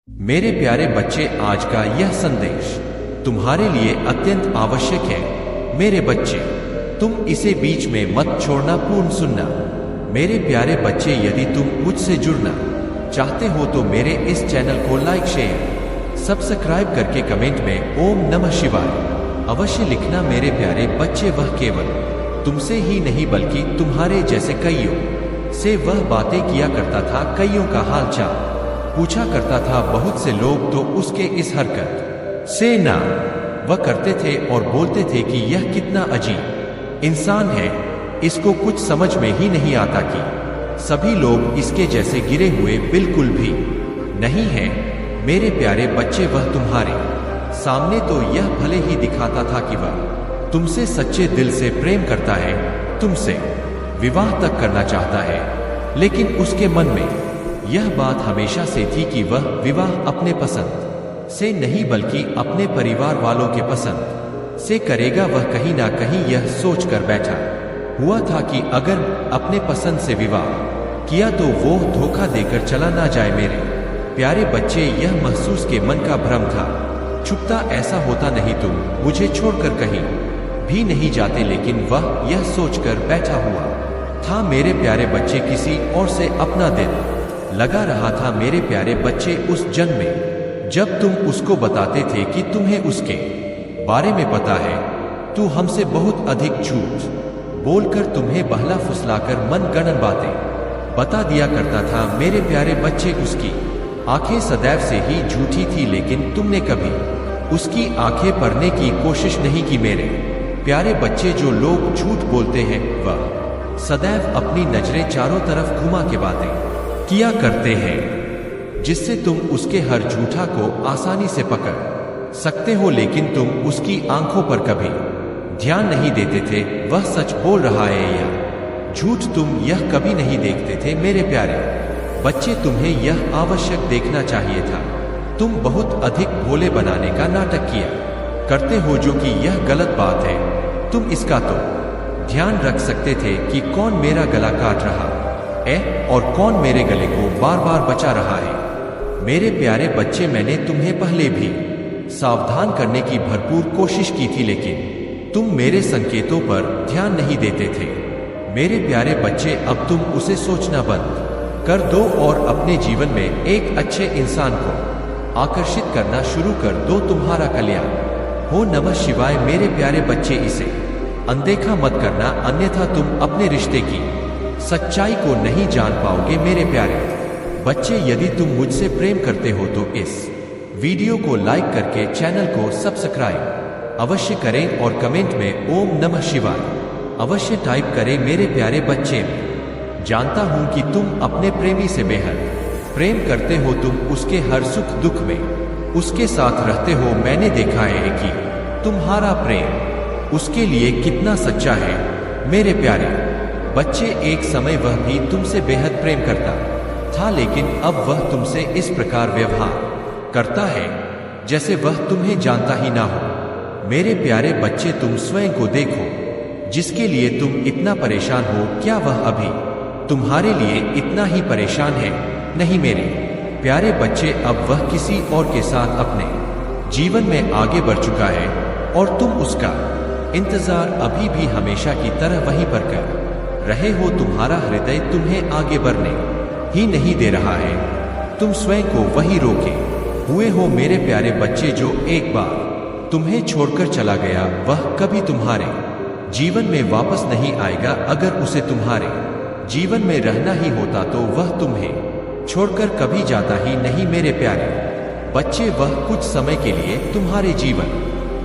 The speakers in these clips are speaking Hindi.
मेरे प्यारे बच्चे, आज का यह संदेश तुम्हारे लिए अत्यंत आवश्यक है। मेरे बच्चे, तुम इसे बीच में मत छोड़ना, पूर्ण सुनना। मेरे प्यारे बच्चे, यदि तुम मुझसे जुड़ना चाहते हो तो मेरे इस चैनल को लाइक, शेयर, सब्सक्राइब करके कमेंट में ओम नमः शिवाय अवश्य लिखना। मेरे प्यारे बच्चे, वह केवल तुमसे ही नहीं बल्कि तुम्हारे जैसे कईयों से वह बातें किया करता था, कईयों का हालचाल पूछा करता था। बहुत से लोग तो उसके इस हरकत से ना वह करते थे और बोलते थे कि यह कितना अजीब इंसान है, इसको कुछ समझ में ही नहीं आता कि सभी लोग इसके जैसे गिरे हुए बिल्कुल भी नहीं है। मेरे प्यारे बच्चे, वह तुम्हारे सामने तो यह भले ही दिखाता था कि वह तुमसे सच्चे दिल से प्रेम करता है, तुमसे विवाह तक करना चाहता है, लेकिन उसके मन में यह बात हमेशा से थी कि वह विवाह अपने पसंद से नहीं बल्कि अपने परिवार वालों के पसंद से करेगा। वह कहीं ना कहीं यह सोचकर बैठा हुआ था कि अगर अपने पसंद से विवाह किया तो वो धोखा देकर चला ना जाए। मेरे प्यारे बच्चे, यह महसूस के मन का भ्रम था। छुपता ऐसा होता नहीं, तुम मुझे छोड़कर कहीं भी नहीं जाते, लेकिन वह यह सोचकर बैठा हुआ था मेरे प्यारे बच्चे, किसी और से अपना दिल लगा रहा था। मेरे प्यारे बच्चे, उस जन्म में जब तुम उसको बताते थे कि तुम्हें उसके बारे में पता है, तू हमसे बहुत अधिक झूठ बोलकर तुम्हें बहला फुसलाकर मनगढ़ंत बातें बता दिया करता था। मेरे प्यारे बच्चे, उसकी आंखें सदैव से ही झूठी थी, लेकिन तुमने कभी उसकी आंखें पढ़ने की कोशिश नहीं की। मेरे प्यारे बच्चे, जो लोग झूठ बोलते हैं वह सदैव अपनी नजरें चारों तरफ घुमा के बातें किया करते हैं, जिससे तुम उसके हर झूठा को आसानी से पकड़ सकते हो, लेकिन तुम उसकी आंखों पर कभी ध्यान नहीं देते थे वह सच बोल रहा है या झूठ, तुम यह कभी नहीं देखते थे। मेरे प्यारे बच्चे, तुम्हें यह आवश्यक देखना चाहिए था। तुम बहुत अधिक भोले बनाने का नाटक किया करते हो, जो कि यह गलत बात है। तुम इसका तो ध्यान रख सकते थे कि कौन मेरा गला काट रहा है और कौन मेरे गले को बार बार बचा रहा है। मेरे प्यारे बच्चे, मैंने तुम्हें पहले भी सावधान करने की भरपूर कोशिश की थी, लेकिन तुम मेरे संकेतों पर ध्यान नहीं देते थे। मेरे प्यारे बच्चे, अब तुम उसे सोचना बंद कर दो और अपने जीवन में एक अच्छे इंसान को आकर्षित करना शुरू कर दो। तुम्हारा कल्याण हो। नमः शिवाय। मेरे प्यारे बच्चे, इसे अनदेखा मत करना, अन्यथा तुम अपने रिश्ते की सच्चाई को नहीं जान पाओगे। मेरे प्यारे बच्चे, यदि तुम मुझसे प्रेम करते हो तो इस वीडियो को लाइक करके चैनल को सब्सक्राइब अवश्य करें और कमेंट में ओम नमः शिवाय अवश्य टाइप करें। मेरे प्यारे बच्चे, जानता हूं कि तुम अपने प्रेमी से बेहद प्रेम करते हो, तुम उसके हर सुख दुख में उसके साथ रहते हो। मैंने देखा है कि तुम्हारा प्रेम उसके लिए कितना सच्चा है। मेरे प्यारे बच्चे, एक समय वह भी तुमसे बेहद प्रेम करता था, लेकिन अब वह तुमसे इस प्रकार व्यवहार करता है जैसे वह तुम्हें जानता ही ना हो। मेरे प्यारे बच्चे, तुम स्वयं को देखो, जिसके लिए तुम इतना परेशान हो, क्या वह अभी तुम्हारे लिए इतना ही परेशान है? नहीं मेरे प्यारे बच्चे, अब वह किसी और के साथ अपने जीवन में आगे बढ़ चुका है और तुम उसका इंतजार अभी भी हमेशा की तरह वहीं पर कर रहे हो। तुम्हारा हृदय तुम्हें आगे बढ़ने ही नहीं दे रहा है, तुम स्वयं को वही रोके हुए हो। मेरे प्यारे बच्चे, जो एक बार तुम्हें छोड़कर चला गया वह कभी तुम्हारे जीवन में वापस नहीं आएगा। अगर उसे तुम्हारे जीवन में रहना ही होता तो वह तुम्हें छोड़कर कभी जाता ही नहीं। मेरे प्यारे बच्चे, वह कुछ समय के लिए तुम्हारे जीवन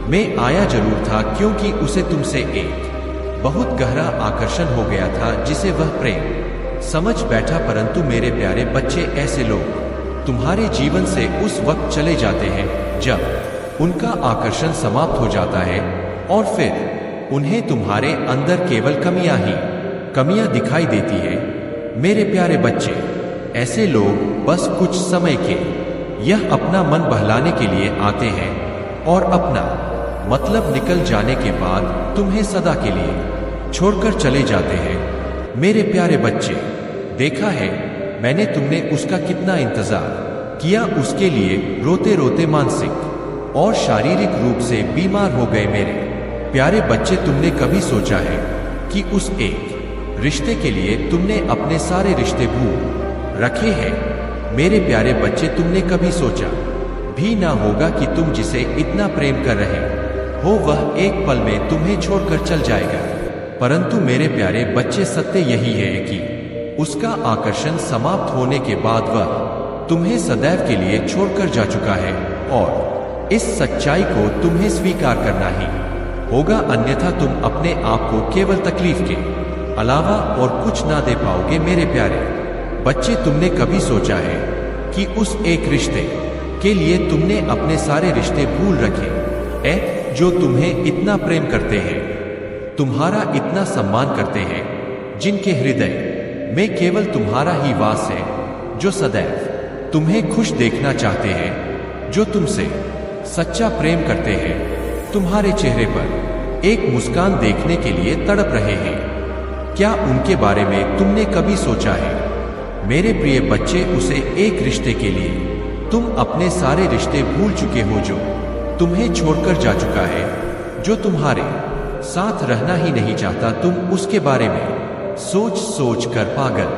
में आया जरूर था, क्योंकि उसे तुमसे एक बहुत गहरा आकर्षण हो गया था, जिसे वह प्रेम समझ बैठा। परंतु मेरे प्यारे बच्चे, ऐसे लोग तुम्हारे जीवन से उस वक्त चले जाते हैं जब उनका आकर्षण समाप्त हो जाता है और फिर उन्हें तुम्हारे अंदर केवल कमियां दिखाई देती है। मेरे प्यारे बच्चे, ऐसे लोग बस कुछ समय के यह अपना मन बहलाने के लिए आते हैं और अपना मतलब निकल जाने के बाद तुम्हें सदा के लिए छोड़कर चले जाते हैं। मेरे प्यारे बच्चे, देखा है मैंने तुमने उसका कितना इंतजार किया उसके लिए रोते रोते मानसिक और शारीरिक रूप से बीमार हो गए। मेरे प्यारे बच्चे, तुमने कभी सोचा है कि उस एक रिश्ते के लिए तुमने अपने सारे रिश्ते भूल रखे हैं? मेरे प्यारे बच्चे, तुमने कभी सोचा भी ना होगा कि तुम जिसे इतना प्रेम कर रहे हो वह एक पल में तुम्हें छोड़कर चल जाएगा। परंतु मेरे प्यारे बच्चे, सत्य यही है कि उसका आकर्षण समाप्त होने के बाद वह तुम्हें सदैव के लिए छोड़कर जा चुका है और इस सच्चाई को तुम्हें स्वीकार करना ही होगा, अन्यथा तुम अपने आप को केवल तकलीफ के अलावा और कुछ ना दे पाओगे। मेरे प्यारे बच्चे, तुमने कभी सोचा है कि उस एक रिश्ते के लिए तुमने अपने सारे रिश्ते भूल रखे जो तुम्हें इतना प्रेम करते हैं, तुम्हारा इतना सम्मान करते हैं, जिनके हृदय में केवल तुम्हारा ही वास है, जो सदैव तुम्हें खुश देखना चाहते हैं, जो तुमसे सच्चा प्रेम करते हैं, तुम्हारे चेहरे पर एक मुस्कान देखने के लिए तड़प रहे हैं। क्या उनके बारे में तुमने कभी सोचा है? मेरे प्रिय बच्चे, उसे एक रिश्ते के लिए तुम अपने सारे रिश्ते भूल चुके हो, जो तुम्हें छोड़कर जा चुका है, जो तुम्हारे साथ रहना ही नहीं चाहता। तुम उसके बारे में सोच सोच कर पागल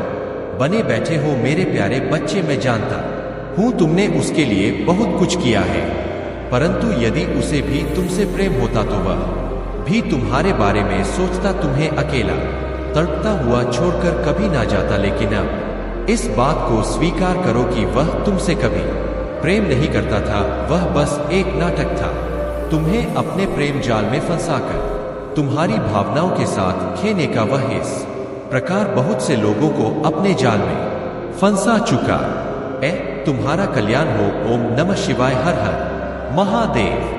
बने बैठे हो। मेरे प्यारे बच्चे, मैं जानता हूं तुमने उसके लिए बहुत कुछ किया है, परंतु यदि उसे भी तुमसे प्रेम होता तो वह भी तुम्हारे बारे में सोचता, तुम्हें अकेला तड़पता हुआ छोड़कर कभी ना जाता। लेकिन अब इस बात को स्वीकार करो कि वह तुमसे कभी प्रेम नहीं करता था, वह बस एक नाटक था, तुम्हें अपने प्रेम जाल में फंसाकर तुम्हारी भावनाओं के साथ खेलने का। वह इस प्रकार बहुत से लोगों को अपने जाल में फंसा चुका है। तुम्हारा कल्याण हो। ओम नमः शिवाय। हर हर महादेव।